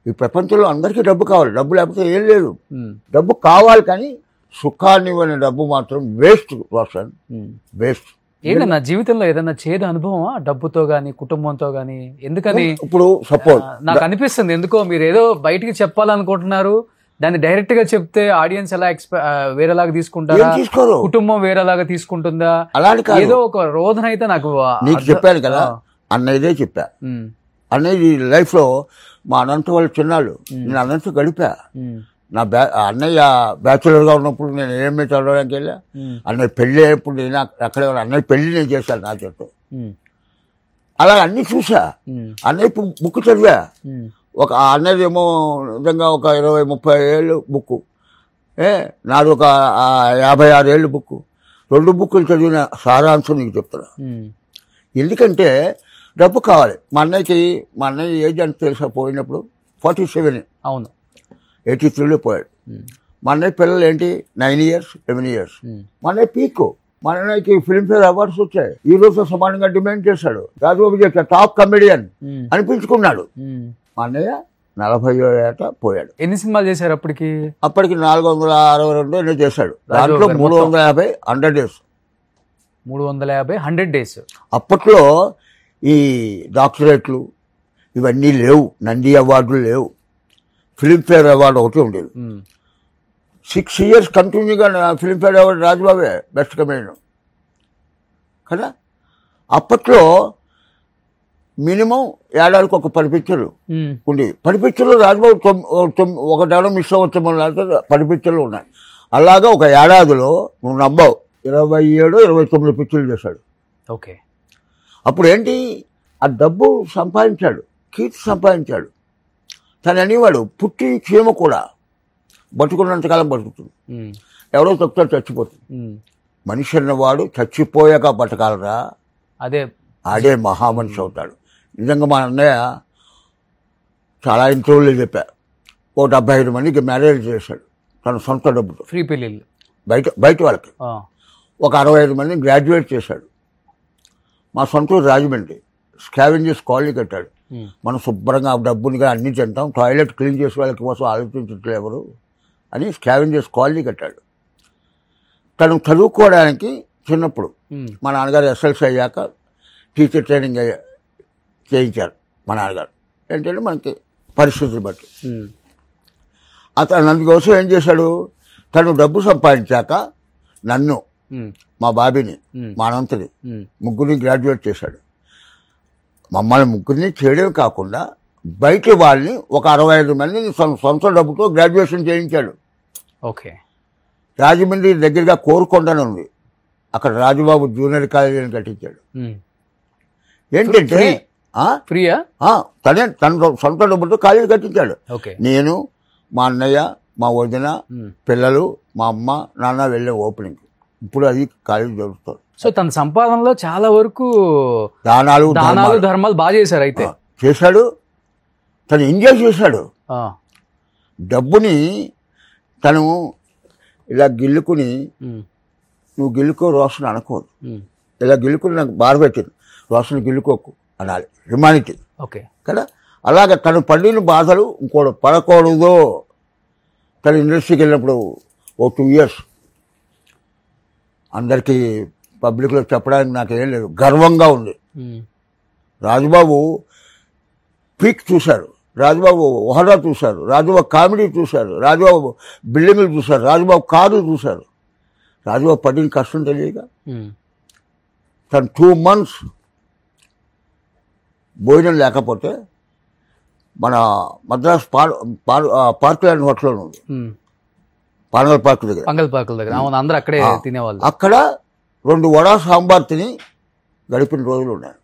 ఈ ప్రపంచంలో అందరికీ డబ్బు కావాలి, డబ్బు లేకపోతే ఏం లేదు. డబ్బు కావాలి కానీ సుఖాన్ని ఇవ్వని డబ్బు మాత్రం వేస్ట్ రోషన్, వేస్ట్. ఏంటన్నా జీవితంలో ఏదైనా చేదు అనుభవమా డబ్బుతో గానీ కుటుంబంతో గానీ? ఎందుకని ఇప్పుడు సపోజ్ నాకు అనిపిస్తుంది, ఎందుకో మీరు ఏదో బయటికి చెప్పాలనుకుంటున్నారు, దాన్ని డైరెక్ట్ గా చెప్తే ఆడియన్స్ ఎలా వేరేలాగా తీసుకుంటారా, కుటుంబం వేరేలాగా తీసుకుంటుందా, అలాంటి కాదు. ఏదో ఒక రోదన అయితే నాకు నీకు చెప్పాను కదా, అన్నయ్యదే చెప్పా. అన్నయ్య లైఫ్ లో మా అనంత వాళ్ళు చిన్నాళ్ళు, నేను అనంత గడిపా. నా అన్నయ్య బ్యాచులర్ గా ఉన్నప్పుడు నేను ఏఎంఏ చదవడానికి వెళ్ళా. అన్నయ్య పెళ్లి అయ్యేప్పుడు నేను అక్కడే అన్నయ్య పెళ్లి నేను చేశాను నా చేత. అలా అన్ని చూసా. అన్నయ్య బుక్ చదివా. ఒక అన్నయ్య ఏమో నిజంగా ఒక 20-30 ఏళ్ళు బుక్, నాది ఒక 56 ఏళ్ళు బుక్. 2 బుక్కులు చదివిన సారాంశం నీకు చెప్తున్నా. ఎందుకంటే డబ్బు కావాలి. మా అన్నయ్య ఏజ్ అని తెలుసా పోయినప్పుడు 47. అవును, 83లో పోయాడు. మా అన్నయ్య పిల్లలు ఏంటి 9 years 11 years. మా అన్నయ్య పీక్. మా అన్నయ్యకి ఫిల్మ్ఫేర్ అవార్డ్స్ వచ్చాయి. ఈ రోజు సమానంగా డిమాండ్ చేశాడు. రాజబాబు చేసిన టాప్ కమెడియన్ అనిపించుకున్నాడు. మా అన్నయ్య 40 ఏట పోయాడు. ఎన్ని సినిమాలు చేశారు అప్పటికి? 462 ఎన్నో చేశాడు. దాంట్లో 350 100 days. 350 100 days. అప్పట్లో ఈ డాక్టరేట్లు ఇవన్నీ లేవు, నంది అవార్డులు లేవు, ఫిల్మ్ఫేర్ అవార్డు ఒకటి ఉండేది. 6 years కంటిన్యూగా ఫిల్మ్ఫేర్ అవార్డు రాజబాబే బెస్ట్ కమెడియన్ కదా. అప్పట్లో మినిమం ఏడాదికి ఒక 10 పిక్చర్లు ఉండేవి. 10 పిక్చర్లు రాజబాబు ఒకటేడో మిస్ అవ్వచ్చు, 10 పిక్చర్లు ఉన్నాయి. అలాగా ఒక ఏడాదిలో నువ్వు నమ్మవు 27-29 పిక్చర్లు చేశాడు. ఓకే. అప్పుడు ఏంటి, ఆ డబ్బు సంపాదించాడు, కీర్తి సంపాదించాడు. తను అనేవాడు పుట్టి క్షేమ కూడా బతుకున్నంతకాలం బతుకుతుంది, ఎవరో తొక్కితే చచ్చిపోతుంది. మనిషి అన్నవాడు చచ్చిపోయాక బతకాలరా, ఆడే మహామనిషి అవుతాడు. నిజంగా మా అన్నయ్య చాలా ఇంటర్వ్యూలు చెప్పా. 75 మందికి మ్యారేజ్ చేశాడు తన సొంత డబ్బుతో, ఫ్రీ పెళ్ళిళ్ళు బయట వాళ్ళకి. ఒక 65 మందిని గ్రాడ్యుయేట్ చేశాడు. మా సొంత రాజమండ్రి స్కావెంజర్స్ కాలనీ కట్టాడు. మనం శుభ్రంగా డబ్బునిగా అన్ని తింటాం, టాయిలెట్ క్లీన్ చేసే వాళ్ళకి కోసం ఆలోచించట్లేదు ఎవరు అని స్కావెంజర్స్ కాలనీ కట్టాడు. తను చదువుకోవడానికి చిన్నప్పుడు మా నాన్నగారు ఎస్ఎల్సీ అయ్యాక టీచర్ ట్రైనింగ్ చేయించారు మా నాన్నగారు. ఏంటంటే మనకి పరిస్థితిని బట్టి అతను అందుకోసం ఏం చేశాడు, తను డబ్బు సంపాదించాక నన్ను, మా బాబీని, మా అనంతని ముగ్గురిని గ్రాడ్యుయేట్ చేశాడు. మమ్మల్ని ముగ్గురిని చేయడమే కాకుండా బయట వాళ్ళని ఒక 65 మందిని సొంత డబ్బుతో గ్రాడ్యుయేషన్ చేయించాడు. ఓకే. రాజమండ్రి దగ్గరగా కోరుకొండని ఉంది, అక్కడ రాజబాబు జూనియర్ కాలేజీని కట్టించాడు. ఏంటంటే ఫ్రీయా, తన సొంత డబ్బుతో కాలేజీ కట్టించాడు. నేను, మా అన్నయ్య, మా వదిన, పిల్లలు, మా అమ్మ నాన్న వెళ్ళే ఓపెనింగ్. ఇప్పుడు అది కాలేజీ జరుగుతుంది. సో తన సంపాదనలో చాలా వరకు దానాలు ధర్మాలు బాగా చేశారు. అయితే చేశాడు, తను ఎంజాయ్ చేశాడు. డబ్బుని తను ఇలా గిల్లుకుని, నువ్వు గిల్లుకో రోషన్ అనకూడదు, ఇలా గిల్లుకుని నాకు బాధ పెట్టింది, రోషన్ గిల్లుకోకు అనాలి, హ్యుమానిటీ. ఓకే కదా. అలాగే తను పడిన బాధలు ఇంకోటి పడకూడదు. తను ఇండస్ట్రీకి వెళ్ళినప్పుడు 2 years అందరికీ పబ్లిక్లో చెప్పడానికి నాకేం లేదు, గర్వంగా ఉంది. రాజబాబు పీక్ చూశారు, రాజబాబు హోదా చూశారు, రాజబాబు కామెడీ చూశారు, రాజబాబు బిల్డింగ్లు చూశారు, రాజబాబు కార్లు చూశారు. రాజబాబు పడిన కష్టం తెలియక తను 2 months భోజనం లేకపోతే మన మద్రాస్ పార్క్ ల్యాండ్ హోటల్ ఉంది, పానగల్ పార్క్ దగ్గర అందరూ అక్కడే తినేవాళ్ళు. అక్కడ 2 వడా సాంబార్ తిని గడిపిన రోజులు ఉన్నాయి.